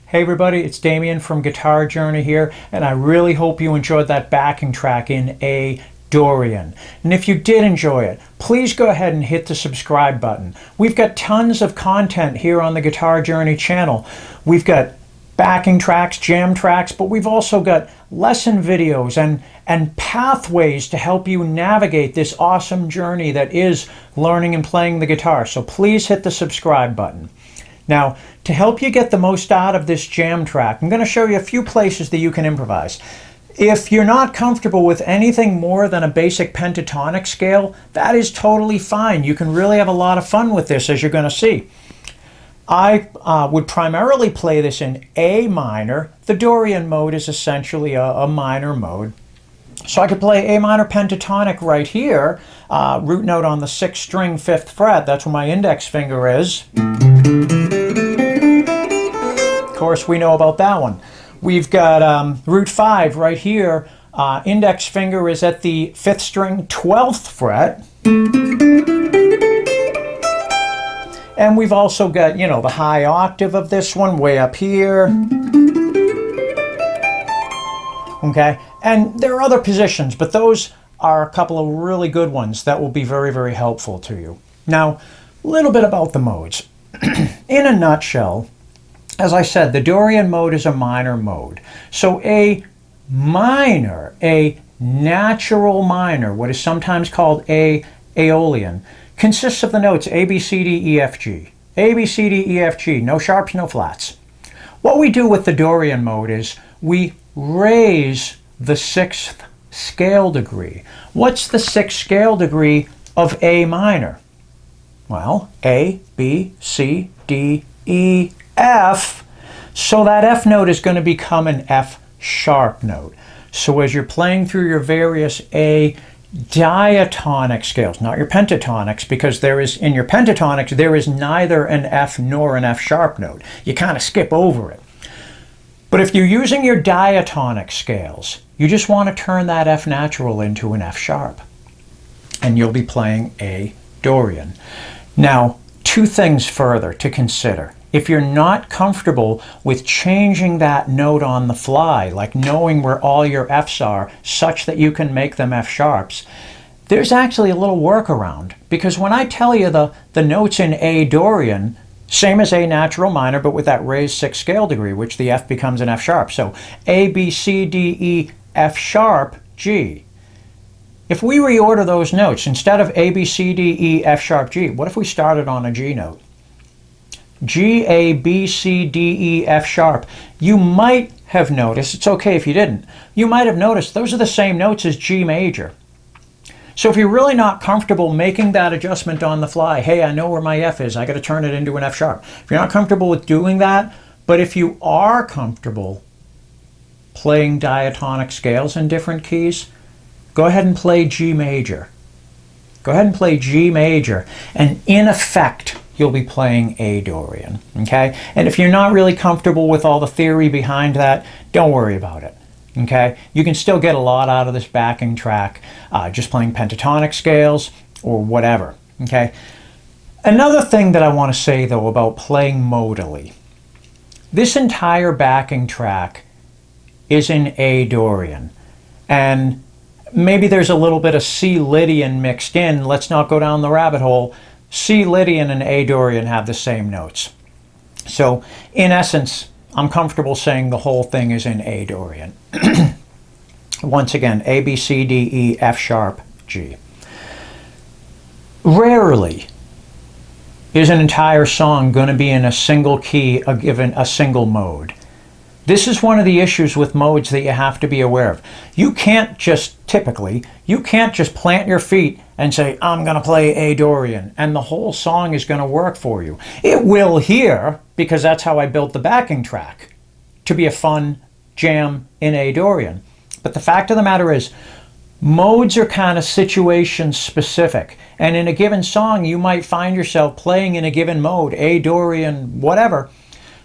Hey everybody, it's Damian from Guitar Journey here, and I really hope you enjoyed that backing track in A Dorian. And if you did enjoy it, please go ahead and hit the subscribe button. We've got tons of content here on the Guitar Journey channel. We've got backing tracks, jam tracks, but we've also got lesson videos and pathways to help you navigate this awesome journey that is learning and playing the guitar. So please hit the subscribe button. Now, to help you get the most out of this jam track, I'm going to show you a few places that you can improvise. If you're not comfortable with anything more than a basic pentatonic scale, that is totally fine. You can really have a lot of fun with this, as you're going to see. I would primarily play this in A minor. The Dorian mode is essentially a minor mode. So I could play A minor pentatonic right here, root note on the 6th string, 5th fret. That's where my index finger is. Of course, we know about that one. We've got root 5 right here. Index finger is at the 5th string, 12th fret. And we've also got, you know, the high octave of this one way up here. Okay, and there are other positions, but those are a couple of really good ones that will be very, very helpful to you. Now, a little bit about the modes. In a nutshell, as I said, the Dorian mode is a minor mode. So A minor, a natural minor, what is sometimes called A Aeolian, consists of the notes A, B, C, D, E, F, G. A, B, C, D, E, F, G. No sharps, no flats. What we do with the Dorian mode is we raise the 6th scale degree. What's the 6th scale degree of A minor? Well, A, B, C, D, E, F. So that F note is going to become an F sharp note. So as you're playing through your various A diatonic scales, not your pentatonics, because there is, in your pentatonics, there is neither an F nor an F sharp note. You kind of skip over it. But if you're using your diatonic scales, you just want to turn that F natural into an F sharp, and you'll be playing A Dorian. Now, two things further to consider. If you're not comfortable with changing that note on the fly, like knowing where all your Fs are such that you can make them F sharps, there's actually a little workaround. Because when I tell you the notes in A Dorian, same as A natural minor, but with that raised 6th scale degree, which the F becomes an F sharp. So A, B, C, D, E, F sharp, G. If we reorder those notes, instead of A, B, C, D, E, F sharp, G, what if we started on a G note? G, A, B, C, D, E, F sharp. You might have noticed, it's okay if you didn't, you might have noticed those are the same notes as G major. So if you're really not comfortable making that adjustment on the fly, hey, I know where my F is, I got to turn it into an F sharp. If you're not comfortable with doing that, but if you are comfortable playing diatonic scales in different keys, go ahead and play G major. Go ahead and play G major, and in effect, you'll be playing A Dorian, okay? And if you're not really comfortable with all the theory behind that, don't worry about it, okay? You can still get a lot out of this backing track just playing pentatonic scales or whatever, okay? Another thing that I want to say, though, about playing modally. This entire backing track is in A Dorian, and maybe there's a little bit of C Lydian mixed in. Let's not go down the rabbit hole. C Lydian and A Dorian have the same notes. So in essence, I'm comfortable saying the whole thing is in A Dorian. Once again, A, B, C, D, E, F sharp, G. Rarely is an entire song going to be in a single key, given a single mode. This is one of the issues with modes that you have to be aware of. You can't just, typically, you can't just plant your feet and say, I'm going to play A Dorian, and the whole song is going to work for you. It will here, because that's how I built the backing track, to be a fun jam in A Dorian. But the fact of the matter is, modes are kind of situation specific, and in a given song, you might find yourself playing in a given mode, A Dorian, whatever,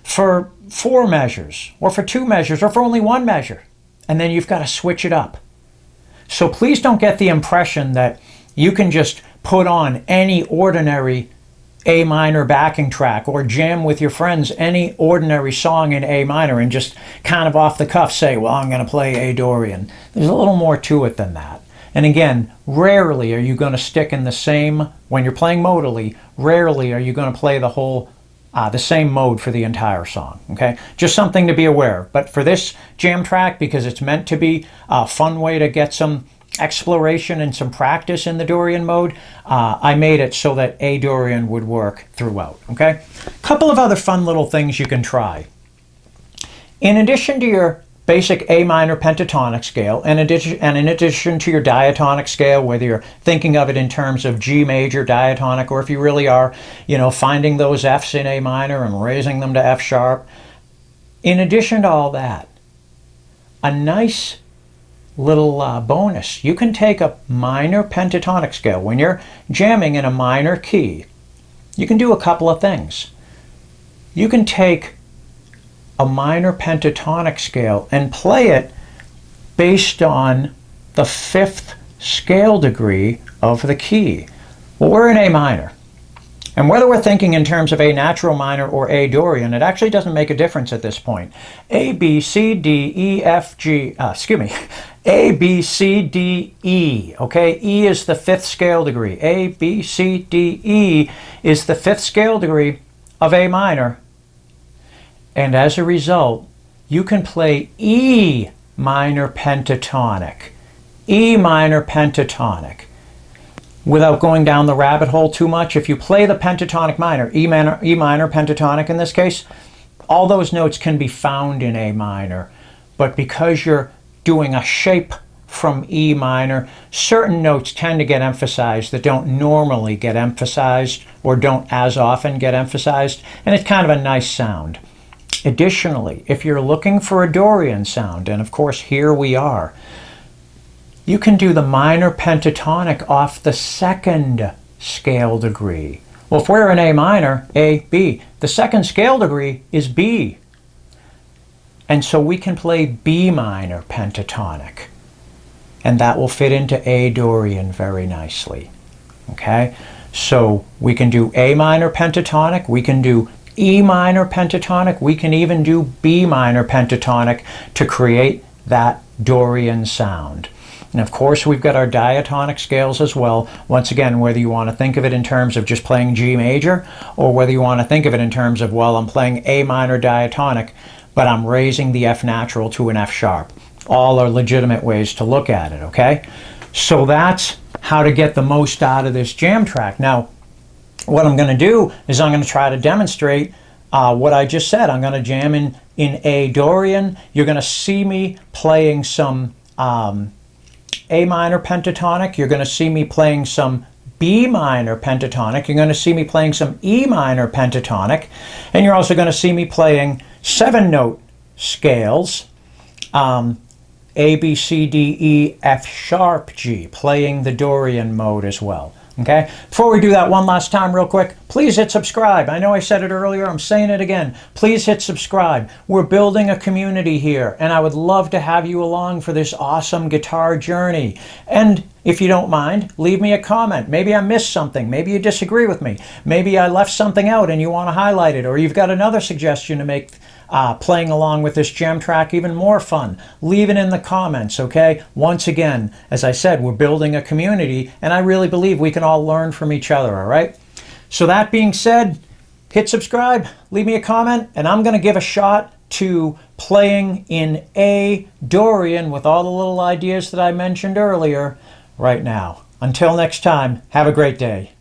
for 4 measures, or for 2 measures, or for only 1 measure, and then you've got to switch it up. So please don't get the impression that you can just put on any ordinary A minor backing track, or jam with your friends any ordinary song in A minor and just kind of off the cuff say, well, I'm going to play A Dorian. There's a little more to it than that. And again, rarely are you going to stick in the same, when you're playing modally, rarely are you going to play the same mode for the entire song, okay? Just something to be aware of. But for this jam track, because it's meant to be a fun way to get some exploration and some practice in the Dorian mode, I made it so that A Dorian would work throughout, okay? A couple of other fun little things you can try. In addition to your basic A minor pentatonic scale, and in addition to your diatonic scale, whether you're thinking of it in terms of G major diatonic, or if you really are, finding those Fs in A minor and raising them to F sharp, in addition to all that, a nice little bonus, you can take a minor pentatonic scale. When you're jamming in a minor key, you can do a couple of things. You can take a minor pentatonic scale and play it based on the 5th scale degree of the key. Well, we're in A minor. And whether we're thinking in terms of A natural minor or A Dorian, it actually doesn't make a difference at this point. A, B, C, D, E, F, G, A, B, C, D, E, okay? E is the 5th scale degree. A, B, C, D, E is the 5th scale degree of A minor. And as a result, you can play E minor pentatonic, E minor pentatonic. Without going down the rabbit hole too much, if you play the pentatonic minor, E minor pentatonic in this case, all those notes can be found in A minor. But because you're doing a shape from E minor, certain notes tend to get emphasized that don't normally get emphasized or don't as often get emphasized, and it's kind of a nice sound. Additionally, if you're looking for a Dorian sound, and of course here we are, you can do the minor pentatonic off the 2nd scale degree. Well, if we're in A minor, A, B, the 2nd scale degree is B. And so we can play B minor pentatonic. And that will fit into A Dorian very nicely. Okay? So we can do A minor pentatonic, we can do E minor pentatonic, we can even do B minor pentatonic to create that Dorian sound. And of course we've got our diatonic scales as well. Once again, whether you want to think of it in terms of just playing G major, or whether you want to think of it in terms of, well, I'm playing A minor diatonic, but I'm raising the F natural to an F sharp. All are legitimate ways to look at it, okay? So that's how to get the most out of this jam track. Now, what I'm going to do is I'm going to try to demonstrate what I just said. I'm going to jam in A Dorian. You're going to see me playing some A minor pentatonic. You're going to see me playing some B minor pentatonic. You're going to see me playing some E minor pentatonic. And you're also going to see me playing 7-note scales. A, B, C, D, E, F sharp, G, playing the Dorian mode as well. Okay? Before we do that one last time real quick, please hit subscribe. I know I said it earlier, I'm saying it again. Please hit subscribe. We're building a community here, and I would love to have you along for this awesome guitar journey. And if you don't mind, leave me a comment. Maybe I missed something. Maybe you disagree with me. Maybe I left something out and you want to highlight it, or you've got another suggestion to make playing along with this jam track even more fun. Leave it in the comments, okay? Once again, as I said, we're building a community, and I really believe we can all learn from each other, all right? So that being said, hit subscribe, leave me a comment, and I'm going to give a shot to playing in A Dorian with all the little ideas that I mentioned earlier right now. Until next time, have a great day.